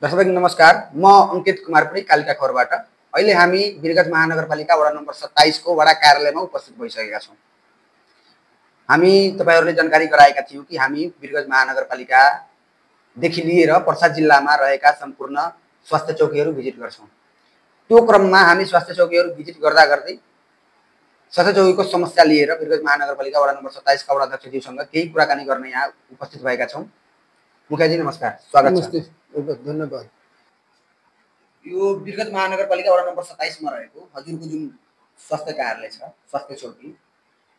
दर्शक नमस्कार, म अंकित कुमार पनि कालिका खबरबाट। अहिले हामी वीरगंज महानगरपालिका वडा नम्बर 27 को वडा कार्यालयमा उपस्थित भइसकेका छौँ। हामी तपाईहरुले जानकारी गराएका थियौं कि हामी वीरगंज महानगरपालिकादेखि लिएर पर्सा जिल्लामा रहेका सम्पूर्ण स्वास्थ्य चौकीहरू भिजिट गर्छौं। त्यो क्रममा हामी स्वास्थ्य चौकीहरू भिजिट गर्दा गर्दै स्वास्थ्य चौकीको समस्या लिएर वीरगंज महानगरपालिका वडा नम्बर 27 का वडा अध्यक्षज्यूसँग केही कुराकानी गर्न यहाँ उपस्थित भएका छौं। मुखियाजी नमस्कार, स्वागत छ। नमस्ते, धन्यवाद। यो वीरगंज महानगरपालिका वडा नम्बर 27 मा रहेको हजुरको जुन स्वास्थ्य कार्यालय छ, स्वास्थ्य चौकी,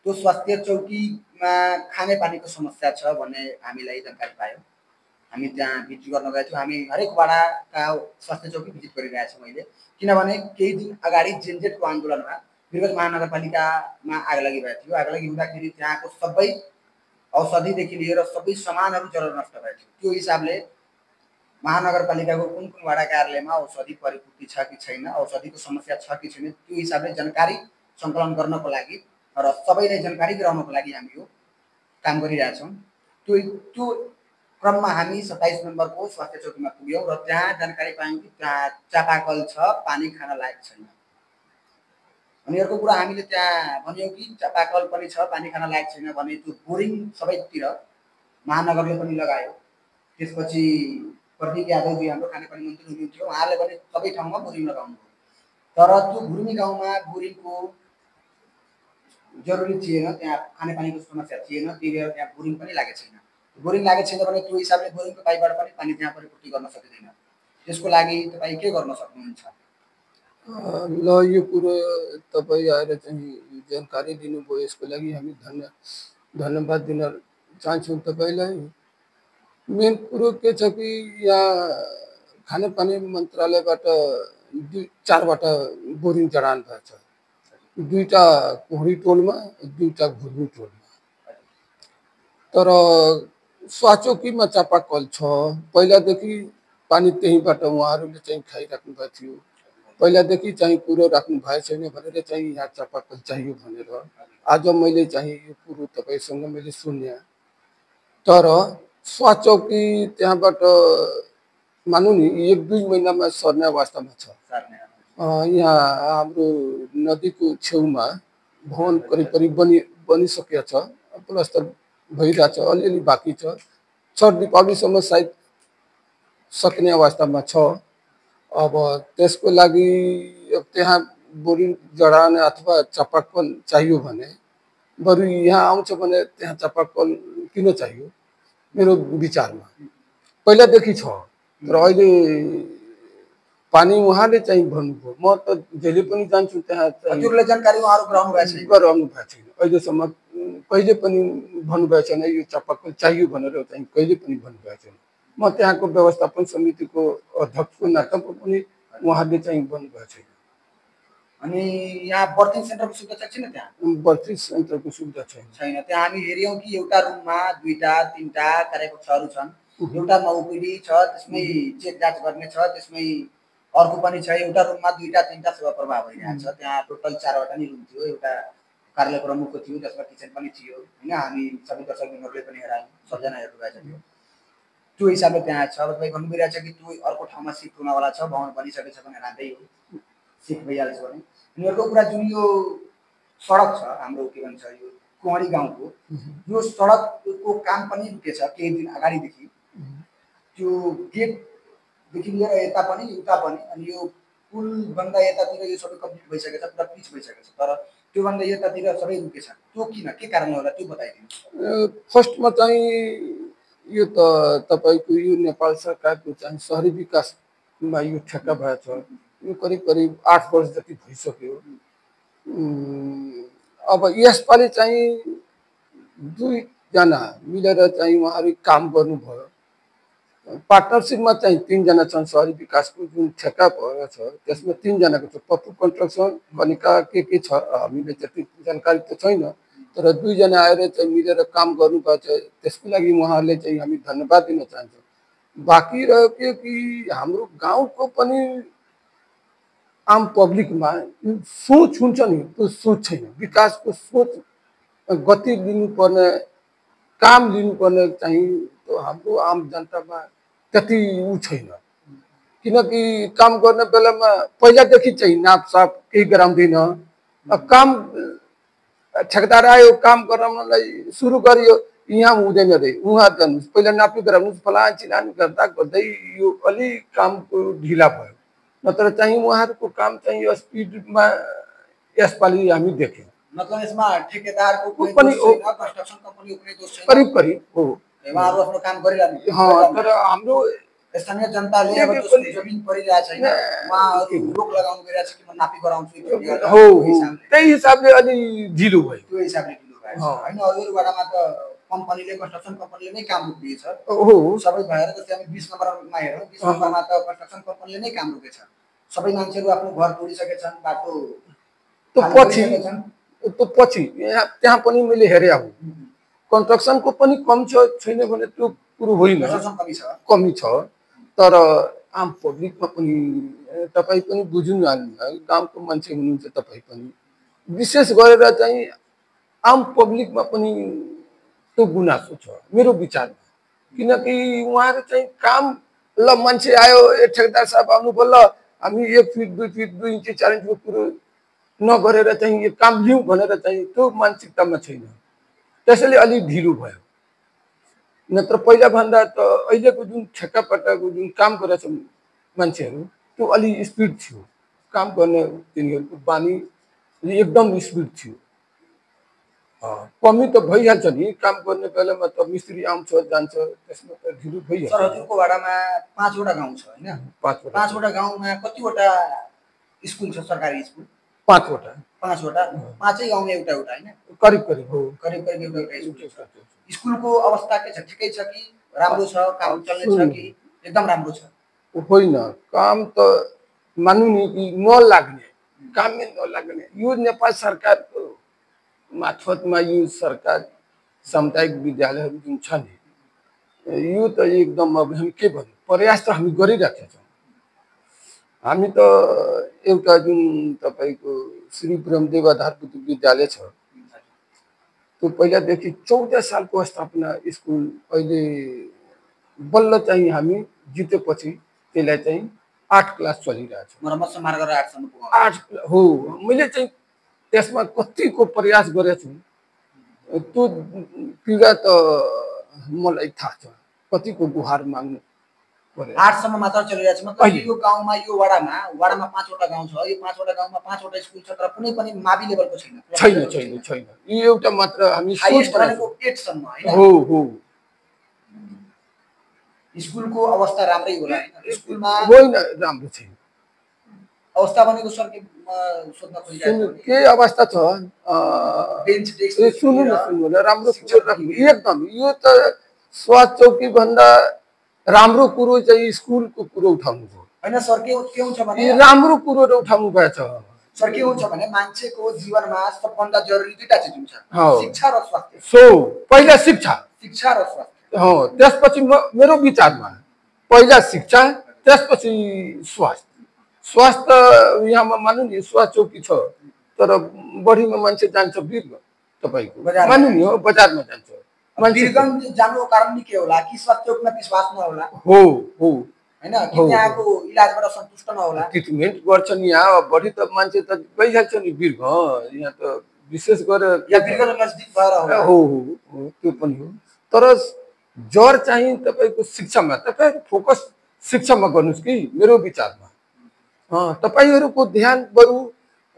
त्यो स्वास्थ्य चौकीमा खाने पानीको समस्या छ भन्ने हामीलाई जानकारी पायो। हामी त्यहाँ भिजिट गर्न गएका थियौं। हामी हरेक वडाका स्वास्थ्य चौकी भिजिट गरिरहेका छौं अहिले, किनभने केही दिन अगाडि जेनजेटको आन्दोलनमा वीरगंज महानगरपालिकामा आगलागी भएको थियो। आगलागी हुँदाखेरि त्यहाँको सबै औषधिदेखि लिएर सबै सामानहरू जलेर नष्ट भएको थियो। त्यो हिसाबले महानगरपालिकाको कुन कुन वडा कार्यालयमा औषधि परिपूर्ति छ कि छैन, औषधिको समस्या छ कि छैन, त्यो हिसाबले जानकारी सङ्कलन गर्नको लागि र सबैलाई जानकारी गराउनको लागि हामी यो काम गरिरहेका छौं। त्यो क्रममा हामी 27 नम्बरको स्वास्थ्य चौकीमा पुग्यौं र त्यहाँ जानकारी पायौं कि त्यहाँ चापाकल छ, पानी खान लायक छैन। अनि अर्को कुरा हामीले त्यहाँ भन्यौं कि चापाकल पनि छ, पानी खान लायक छैन भने त्यो बोरिङ सबैतिर महानगरले पनि लगायो। त्यसपछि प्रदीप यादवजी हाम्रो खानेपानी मन्त्री हुनुहुन्थ्यो, उहाँले पनि सबै ठाउँमा बोरिङ लगाउनु भयो। तर त्यो भुर्मी गाउँमा बोरिङको जरुरी थिएन, त्यहाँ खानेपानीको समस्या थिएन, त्यही भएर त्यहाँ बोरिङ पनि लागेको छैन। बोरिङ लागेको छैन भने त्यो हिसाबले बोरिङको पाइपबाट पनि पानी त्यहाँ परिपूर्ति गर्न सकिँदैन। त्यसको लागि तपाईँ के गर्न सक्नुहुन्छ? ल, यो कुरो तपाईँ आएर चाहिँ जानकारी दिनुभयो, यसको लागि हामी धन्यवाद दिन चाहन्छौँ तपाईँलाई। मेन कुरो के छ कि यहाँ खानेपानी मन्त्रालयबाट 4वटा बोरिङ जडान भएको छ। 2टा कोहरी टोलमा, 2टा भुर्मी टोलमा। तर स्वाचौकीमा चापाकल छ, पहिलादेखि पानी त्यहीबाट उहाँहरूले चाहिँ खाइराख्नु भएको थियो। पहिलादेखि चाहिँ कुरो राख्नु भएको छैन भनेर चाहिँ यहाँ चापाकल चाहियो भनेर आज मैले चाहिँ यो कुरो तपाईँसँग मैले सुने। तर स्वाचौकी त्यहाँबाट मानौँ नि 1-2 महिनामा सर्ने अवस्थामा छ। यहाँ हाम्रो नदीको छेउमा भवन करिब बनिसकेको छ, प्लास्टर भइरहेछ, अलिअलि बाँकी छ। छठ दीपावलीसम्म सायद सक्ने अवस्थामा छ। अब त्यसको लागि त्यहाँ बोरिङ जडान अथवा चापाकल चाहियो भने बरु यहाँ आउँछ भने त्यहाँ चापाकल किन चाहियो मेरो विचारमा। पहिलादेखि छ, तर अहिले पानी उहाँले चाहिँ भन्नुभयो। म त जहिले पनि जान्छु त्यहाँ। हजुरले जानकारी उहाँहरू गराउनु भएको छैन अहिलेसम्म, कहिले पनि भन्नुभएको छैन यो चापाकल चाहियो भनेर चाहिँ कहिले पनि भन्नुभएको छैन। म त्यहाँको व्यवस्थापन समितिको अध्यक्षको नातामा पनि उहाँले चाहिँ भन्नुभएको छैन। अनि यहाँ बर्थिङ सेन्टरको सुविधा छैन? त्यहाँ बर्थिङ सेन्टरको सुविधा छैन। त्यहाँ हामी हेर्यौं कि एउटा रुममा 2टा 3टा कार्यकक्षहरू छन्। एउटामा ओपीडी छ, त्यसमै चेक जाँच गर्ने छ, त्यसमै अर्को पनि छ। एउटा रुममा 2टा 3टा सेवा प्रवाह भइरहेको छ। त्यहाँ टोटल 4वटा नि रुम थियो। एउटा कार्यालय प्रमुखको थियो, जसमा किचन पनि थियो हैन। हामी सबै दर्शकहरूले पनि हेरायौं, सबजना हेर्नुभएको थियो। त्यो हिसाबले त्यहाँ छ। तपाईँ भन्नु भइरहेछ कि त्यो अर्को ठाउँमा शिफ्ट हुनवाला छ, भवन बनिसकेछ भने राम्रै हो, शिफ्ट भइहाल्छ भने। अनि अर्को कुरा जुन यो सडक छ हाम्रो, के भन्छ, यो कुहरी गाउँको यो सडकको काम पनि रुकेछ केही दिन अगाडिदेखि। त्यो गेटदेखि लिएर यता पनि उता पनि, अनि यो पुल भन्दा यतातिर यो सबै कम्प्लिट भइसकेछ, पुरा पिच भइसकेछ। तर त्यो भन्दा यतातिर सबै रुकेछ। त्यो किन, के कारणले होला त्यो बताइदिनु। फर्स्टमा चाहिँ यो त तपाईँको यो नेपाल सरकारको चाहिँ शहरी विकासमा यो ठेक्का भएको छ। यो करिब 8 वर्ष जति भइसक्यो। अब यसपालि चाहिँ 2जना मिलेर चाहिँ उहाँहरू काम गर्नुभयो। पार्टनरसिपमा चाहिँ 3जना छन्। शहरी विकासको जुन ठेक्का भएको छ त्यसमा 3जनाको छ, पप्पू कन्स्ट्रक्सन, कनिका के छ, हामीले त्यति जानकारी त छैन। तर 2जना आएर चाहिँ मिलेर काम गर्नुभएको छ। त्यसको लागि उहाँहरूले चाहिँ हामी धन्यवाद दिन चाहन्छौँ। बाँकी रह्यो कि हाम्रो गाउँको पनि आम पब्लिकमा सोच हुन्छ नि, त्यो सोच छैन। विकासको सोच, गति लिनुपर्ने, काम लिनुपर्ने चाहिँ त्यो हाम्रो आम जनतामा त्यति उ छैन। किनकि काम गर्ने बेलामा पहिलादेखि चाहिँ नापसाप केही गराउँदैन। काम ठेकेदार आयो काम गराउनलाई सुरु गरियो, यहाँ हुँदैन रे, उहाँ जानुहोस् पहिला नापी गराउनुहोस् फलान चिलान गर्दा गर्दै यो अलि कामको ढिला भयो। नत्र चाहिँ उहाँहरूको काम चाहिँ स्पिडमा यसपालि हामी देख्यौँ। मतलब यसमा ठेकेदारको कुनै पनि दोष छैन, कन्स्ट्रक्सन कम्पनीको कुनै दोष छैन, करिब करिब हो, उहाँहरू आफ्नो काम गरिरहनु। तर हाम्रो स्थानीय जनताले अब जसको जमिन परिरहेको छैन उहाँहरू रोक लगाउनु गइरहेको छ कि म नापी गराउँछु हो, त्यही हिसाबले अलि ढिलो भयो। त्यो हिसाबले ढिलो भएको छ होइन। अरू वडामा त कम्पनीले कन्स्ट्रक्सन कम्पनीले नै काम रोकिदिएछ हो, सबै भएर। जस्तै हामी 20 नम्बरमा हेरौँ, 20 नम्बरमा त कन्स्ट्रक्सन कम्पनीले नै काम रोकेछ। सबै मान्छेहरू आफ्नो घर तोडिसकेछन्, बाटो पछि त्यहाँ पनि मैले हेरेँ हो, कन्स्ट्रक्सनको पनि कम छैन भने त्यो कुरो होइन, कमी छ। तर आम पब्लिकमा पनि तपाईँ पनि बुझ्नु हाल्नु, गाउँको मान्छे हुनुहुन्छ तपाईँ पनि, विशेष गरेर चाहिँ आम पब्लिकमा पनि त्यो गुनासो छ मेरो विचारमा। किनकि उहाँहरू चाहिँ काम ल मान्छे आयो, ठेकेदार साहब आउनु भयो, ल हामी 1 फिट 2 फिट 2 इन्ची 4 इन्चीको कुरो नगरेर चाहिँ यो काम लिउँ भनेर चाहिँ त्यो मानसिकतामा छैन, त्यसैले अलि ढिलो भयो। नत्र पहिला भन्दा त अहिलेको जुन ठेक्कापट्टाको जुन काम गरेछ मान्छेहरू त्यो अलि स्पिड थियो, काम गर्ने तिनीहरूको बानी एकदम स्पिड थियो। कमी त भइहाल्छ नि, काम गर्ने बेलामा त मिस्त्री आउँछ जान्छ, त्यसमा त ढिलो भइहाल्छ। सर हजुरको वडामा 5 वटा गाउँ छ होइन? 5 वटा गाउँमा कतिवटा स्कुल छ, सरकारी स्कुल? 5 वटा। 5 वटा, 5 गाउँमा एउटा एउटा होइन? करिब करिब हो, करिब करिब एउटा एउटा स्कुल छ। स्कुलको अवस्था के छ, ठिकै छ कि राम्रो छ, काम चल्ने छ कि एकदम राम्रो छ? होइन, काम त मान्नु नि कि नलाग्ने, कामै नलाग्ने। यो नेपाल सरकारको मार्फतमा यो सरकार सामुदायिक विद्यालयहरू जुन छ नि, यो त एकदम अब हामी के भन्नु, प्रयास त हामी गरिरहेका छौँ। हामी त एउटा जुन तपाईँको श्री ब्रह्मदेव आधारभूत विद्यालय छ, त्यो पहिलादेखि 14 सालको स्थापना स्कुल, अहिले बल्ल चाहिँ हामी जितेपछि त्यसलाई चाहिँ 8 क्लास चलिरहेछ। मर्मत समार गरेर 8 सम्म पुग्यो। 8 हो, मैले चाहिँ त्यसमा कतिको प्रयास गरेछु त्यो पीडा त मलाई थाहा छ, कतिको गुहार माग्नु पर्यो। 8 सम्म मात्र चलिरहेछ। मतलब यो गाउँमा, यो वडामा 5 वटा गाउँ छ, यो 5 वटा गाउँमा 5 वटा स्कुल छ, तर कुनै पनि मावि लेभलको छैन। छैन, यो एउटा मात्र हामी हाईएस्ट भनेको 8 सम्म हैन? हो। स्कुलको अवस्था राम्रै होला हैन? स्कुलमा होइन, राम्रो छैन अवस्था भनेको सर के सोध्न खोजिरहेको छु। के अवस्था छ, बेन्च डेस्क सुन्नु न, राम्रो एकदम। यो त स्वास्थ्य चौकी भन्दा राम्रो कुरो चाहिँ स्कुलको कुरो उठाउनु हो हैन सर? के हुन्छ भने राम्रो कुरो उठाउनु भएछ सर। के हुन्छ भने मान्छेको जीवनमा सबभन्दा जरुरी दुईटा चिज हुन्छ, शिक्षा र स्वास्थ्य। पहिला शिक्षा र स्वास्थ्य हो, त्यसपछि मेरो विचारमा पहिला शिक्षा, त्यसपछि स्वास्थ्य। स्वास्थ्य यहाँमा मान्नु नि, स्वास्थ्य चौकी छ, तर बढीमा मान्छे जान्छ वीरगञ्ज, तपाईँको मान्नु नि हो, बजारमा जान्छ। वीरगञ्ज जानुको कारण के होला? कि स्वास्थ्य चौकीमा विश्वास नहोला हो हैन? कि त्यहाँको इलाजबाट सन्तुष्ट नहोला? ट्रिटमेन्ट गर्छन् यहाँ, बढी त मान्छे त गइहाल्छ नि वीरगञ्ज। यहाँ त विशेष गरेर या वीरगञ्ज नजिक भएर होला? हो, त्यो पनि हो। तर जर चाहिँ तपाईँको शिक्षामा, तपाईँ फोकस शिक्षामा गर्नुहोस् कि मेरो विचारमा। तपाईँहरूको ध्यान बरु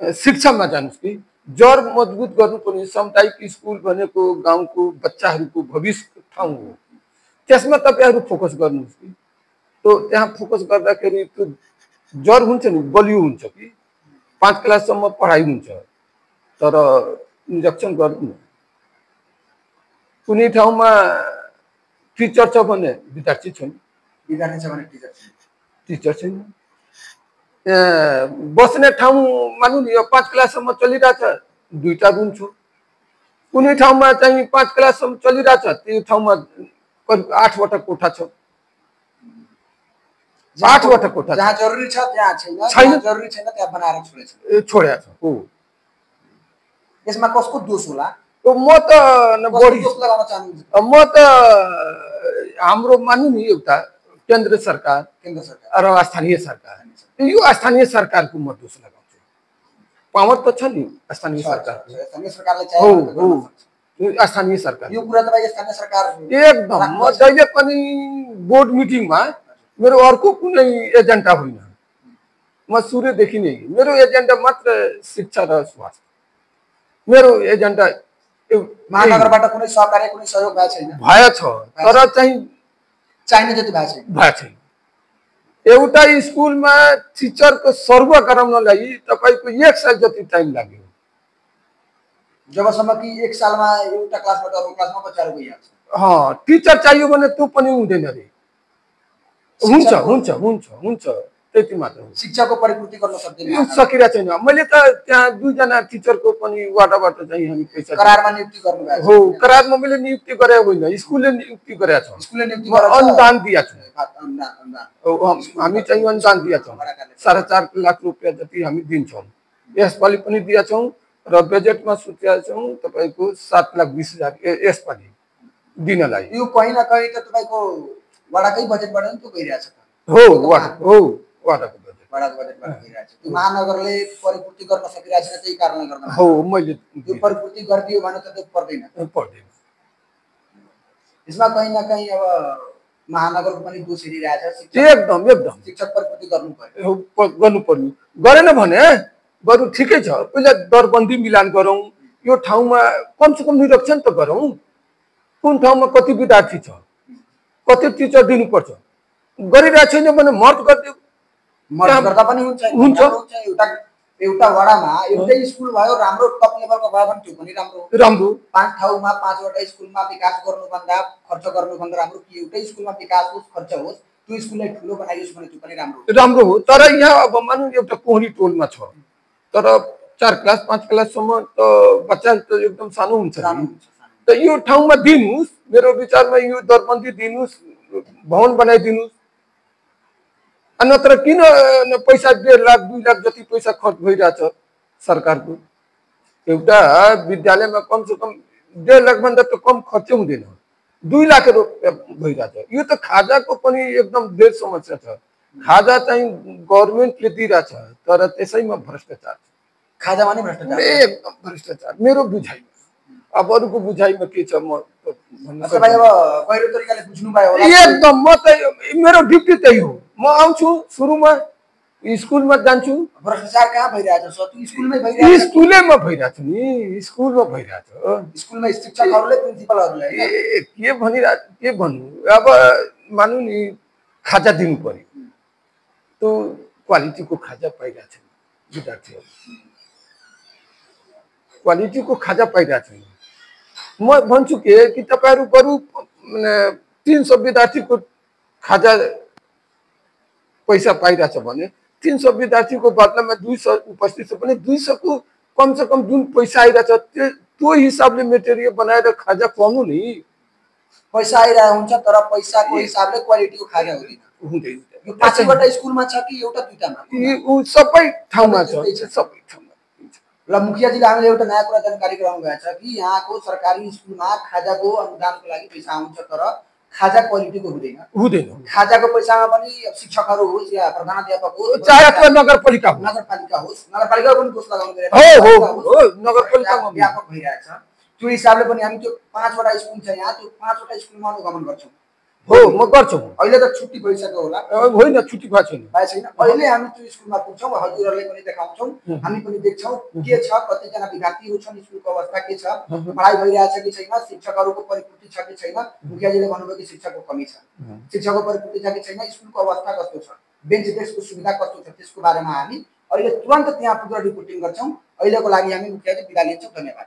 शिक्षामा जानुहोस् कि। जर मजबुत गर्नुपर्ने सामुदायिक स्कुल भनेको गाउँको बच्चाहरूको भविष्यको ठाउँ हो, त्यसमा तपाईँहरू फोकस गर्नुहोस् कि। तो त्यहाँ फोकस गर्दाखेरि त्यो जर हुन्छ नि, बलियो हुन्छ कि। 5 क्लाससम्म पढाइ हुन्छ, तर निरीक्षण गर्नु न, कुनै ठाउँमा टिचर छ भने विद्यार्थी छैन, टिचर छैन। बस्ने ठाउँ मान्नु नि, यो 5 क्लाससम्म चलिरहेछ, 2टा रुम छ। कुनै ठाउँमा चाहिँ 5 क्लाससम्म चलिरहेछ, त्यो ठाउँमा 8 वटा कोठा छ। 8 वटा कोठा जहाँ जरुरी छ त्यहाँ छैन, जरुरी छैन त्यहाँ बनाएर छोडेको छ। हो, यसमा कसको दोष होला? म त बढी दोष लगाउन चाहन्छु। म त हाम्रो मान्नु नि, एउटा केन्द्र सरकार और स्थानीय सरकार यो स्थानीय सरकार को म दोष लगाउँछु पावर त छ नि स्थानीय सरकार स्थानीय सरकार यो कुरा तपाईँ स्थानीय सरकार एकदम म जहिले पनि बोर्ड मिटिङमा मेरो अर्को कुनै एजेन्डा होइन म सुरुदेखि नै मेरो एजेन्डा मात्र शिक्षा र स्वास्थ्य मेरो एजेन्डा महानगरबाट कुनै सहकार्य कुनै सहयोग भएको छैन भएछ तर चाहिँ चाहिने जति भएको छैन एउटा स्कुलमा टिचरको सर्व गराउनलाई तपाईको 1 साल जति टाइम लाग्यो जबसम्म कि 1 सालमा एउटा क्लासबाट अर्को क्लासमा बच्चाहरु गइहाल्छ टिचर चाहियो भने त्यो पनि हुँदैन रे हुन्छ त्यति मात्र हो शिक्षाको परिपूर्ति गर्न सक्दैन सकिरा छैन मैले त त्यहाँ 2 जना टिचरको पनि वाटाबाट चाहिँ हामी पैसा करारमा नियुक्ति गर्नु भएको हो करारमा मैले नियुक्ति गरे होइन स्कुलले नियुक्ति गरेको छ स्कुलले नियुक्ति अनुदान दिएको छ हामी चाहिँ अनुदान दिएको छौं 4.5 लाख रुपैयाँ जति हामी दिन्छौं यसपालि पनि दिएको छौं र बजेटमा सोचेका छौं तपाईको 7,20,000 यसपालि दिनलाई यो कहीं न कहीं त तपाईको वडाकै बजेटबाट नि त गइरहेछ वडाको बजेटबाट गइरहेछ त्यो महानगरले परिपूर्ति गर्न सकिरहेछ त्यही कारणले गर्दा हो मैले त्यो परिपूर्ति गर्दियो भने त त्यो पर्दैन यसमा कहीं न कहीं अब महानगरको पनि दोष हेरिरहेछ एकदम शिक्षक परिपूर्ति गर्नु पर्यो गरेन भने बरु ठिकै छ पहिला दरबन्दी मिलान गरौं यो ठाउँमा कम से कम निरीक्षण त गरौं कुन ठाउँमा कति विद्यार्थी छ कति टिचर दिनु पर्छ गरिरा छैन भने मर्द गर्दियो मर्द गर्दा पनि हुन्छ एउटा वडामा एउटै स्कुल भयो राम्रो टप लेभलको भयो भने त्यो पनि राम्रो 5 ठाउँमा 5 वटा स्कुलमा विकास गर्नुभन्दा खर्च गर्नुभन्दा राम्रो कि एउटै स्कुलमा विकास होस् खर्च होस् त्यो स्कुललाई ठुलो बनाइयोस् भने त्यो पनि राम्रो हो तर यहाँ अब मानौ एउटा कोहरी टोलमा छ तर 4 क्लास 5 क्लास सम्म त बच्चा त एकदम सानो हुन्छ त यो ठाउँमा दिनुस् मेरो विचारमा यो दरबन्दी दिनुस् भवन बनाइदिनुस् अन्यत्र किन पैसा 1.5 लाख 2 लाख जति पैसा खर्च भइराछ सरकारको एउटा विद्यालयमा कम से कम 1.5 लाख भन्दा त कम खर्च हुँदैन 2 लाख रुपैयाँ भइराछ यो त खाजाको पनि एकदम धेरै समस्या छ खाजा चाहिँ गभर्नमेन्टले दिइराछ तर त्यसैमा भ्रष्टाचार खाजा माने भ्रष्टाचार एकदम भ्रष्टाचार मेरो बुझाइमा अब अरूको बुझाइमा के छ म अच्छा भाइ अब गहिरो तरिकाले बुझ्नु भयो होला एकदम म त मेरो ड्युटी त्यही हो म आउँछु सुरुमा स्कुलमा जान्छु भ्रष्टाचार कहाँ भइरहेछ सर स्कुलमै भइरहेछ स्कुलैमा भइरहेछ नि स्कुलमा भइरहेछ स्कुलमा शिक्षकहरूले प्रिन्सिपलहरूले के भनिरा के भन्नु अब मान्नु नि खाजा दिनु पर्यो त्यो क्वालिटीको खाजा पाइरहेछ विद्यार्थीहरू क्वालिटीको खाजा पाइरहेछ म भन्छु कि तपाईहरु बरु 300 विद्यार्थीको खाजा पैसा पाइरहेछ भने 300 विद्यार्थीको बदलामा 200 उपस्थित छ भने 200 को कम से कम जुन पैसा आइरहेछ त्यो हिसाबले मेटेरियल बनाएर खाजा खुवाउनु नि पैसा आइरहेको हुन्छ तर पैसाको हिसाबले क्वालिटीको खाजा हुँदैन यो 5 वटा स्कुलमा छ कि एउटा दुईटामा यो सबै ठाउँमा छ सबै ठाउँमा ल मुखियाजीले हामीले एउटा नयाँ कुरा जानकारी गराउनु भएको छ कि यहाँको सरकारी स्कुलमा खाजाको अनुदानको लागि पैसा आउँछ तर खाजा क्वालिटीको हुँदैन खाजाको पैसामा पनि शिक्षकहरू होस् या प्रधानाध्यापक होस् चाहे अथवा नगरपालिका होस् नगरपालिका पनि दोष लगाउनु भइरहेछ हो नगरपालिकामा व्यापक भइरहेछ त्यो हिसाबले पनि हामी त्यो 5 वटा स्कुल छ यहाँ त्यो 5 वटा स्कुलमा अनुगमन गर्छौं हो म गर्छु अहिले त छुट्टी भइसक्यो होला होइन छुट्टी भएको छैन अहिले हामी त्यो स्कुलमा पुग्छौं हजुरहरुले पनि देखाउँछौं हामी पनि देख्छौं के छ कति जना विद्यार्थीहरु छन् स्कुलको अवस्था के छ पढाइ भइरहेछ कि छैन शिक्षकहरुको परिपूर्ति छ कि छैन मुखियाजीले भन्नुभयो कि शिक्षकको कमी छ शिक्षकको परिपूर्ति छ कि छैन स्कुलको अवस्था कस्तो छ बेन्च डेस्कको सुविधा कस्तो छ त्यसको बारेमा हामी अहिले तुरन्त त्यहाँ पुगेर रिपोर्टिङ गर्छौं अहिलेको लागि हामी मुखियाजी बिदा लिन्छौं धन्यवाद